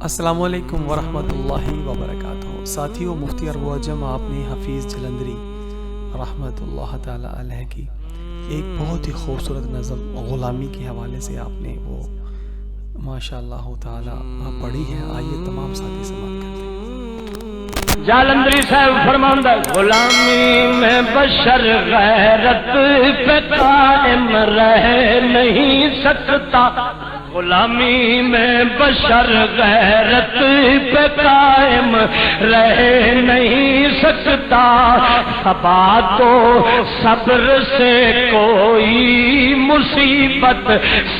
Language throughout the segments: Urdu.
السلام علیکم ورحمۃ اللہ وبرکاتہ۔ ساتھیوں، مفتی اربو اعظم آپ نے حفیظ جلندری رحمۃ اللہ تعالی علیہ کی ایک بہت ہی خوبصورت نظم غلامی کے حوالے سے آپ نے وہ ماشاء اللہ تعالی پڑھی ہے۔ آئیے تمام ساتھی سماعت کرتے ہیں۔ جالندری صاحب فرماندہ غلامی میں بشر غیرت پہ قائم رہ نہیں سکتا، غلامی میں بشر غیرت پہ قائم رہ نہیں سکتا، صبا تو صبر سے کوئی مصیبت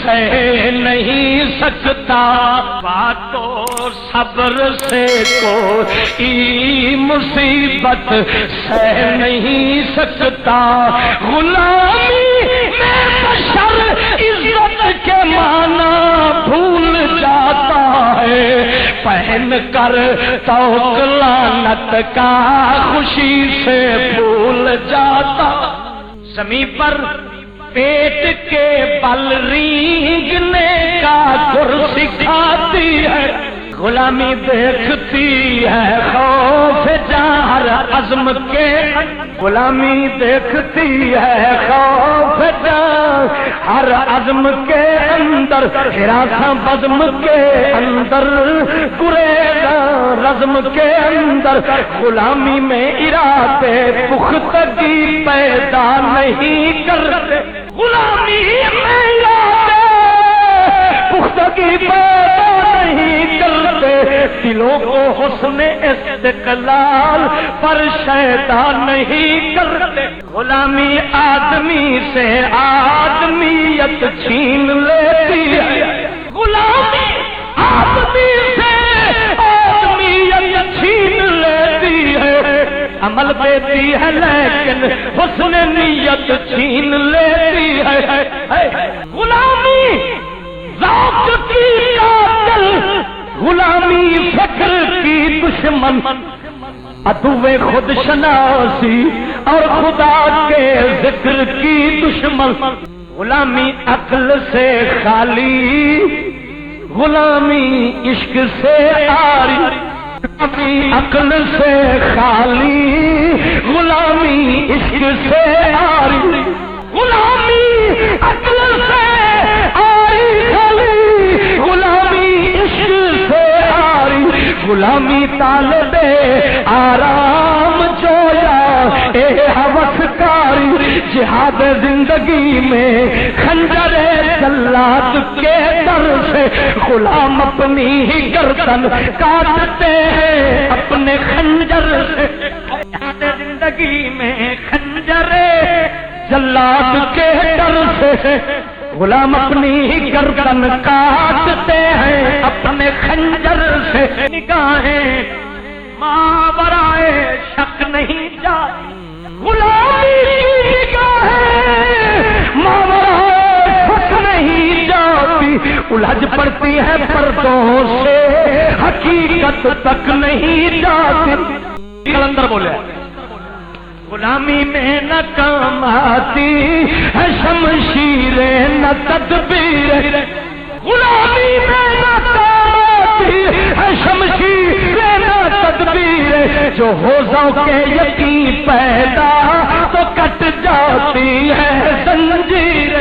سہ نہیں سکتا، صبا تو صبر سے کوئی مصیبت سہ نہیں سکتا، غلامی میں بشر عزت کے معنی بھول جاتا ہے، پہن کر توق لعنت کا خوشی سے بھول جاتا، زمین پر پیٹ کے بل رینگنے کا گر سکھاتی ہے، غلامی دیکھتی ہے خوف جہر عزم کے، غلامی دیکھتی ہے خوف ہر عزم کے اندر، ہراساں بزم کے اندر گریزاں رزم کے اندر، غلامی میں ارادے پختگی پیدا نہیں کرتے، غلامی میں ارادے پختگی پیدا نہیں کرتے، دلوں کو حسن استقلال پر شیدا نہیں کرتے، غلامی آدمی سے آدمیت چھین لیتی ہے، غلامی آدمی سے آدمیت چھین لیتی ہے، عمل دیتی ہے لیکن حسن نیت چھین لیتی ہے، غلامی ذوق کی قاتل، غلامی فکر کی دشمن، عدو خود شناسی اور خدا کے ذکر کی دشمن، غلامی عقل سے خالی، غلامی عشق سے عاری، غلامی عقل سے خالی، غلامی عشق سے عاری، غلامی عقل سے عاری خالی، غلامی عشق سے عاری، غلامی طالب آرام جویا اے ہوس کاری، جہاد زندگی میں خنجر جلاد کے در سے غلام اپنی ہی گردن کاٹتے ہیں اپنے خنجر سے، جہاد زندگی میں خنجر جلاد کے در سے غلام اپنی ہی گردن کاٹتے ہیں اپنے خنجر سے، نگاہیں ماورائے شک نہیں جاتی، غلامی کی نگاہیں ماورائے شک نہیں جاتی، الجھ پڑتی ہے پردوں سے حقیقت تک نہیں جاتی، کلندر بولے غلامی میں نہ کام آتی ہے شمشیریں نہ تدبیر، غلامی میں نہ کام آتی ہے شمشیریں نہ تدبیر، جو ہو ذوق یقین پیدا تو کٹ جاتی ہے زنجیر،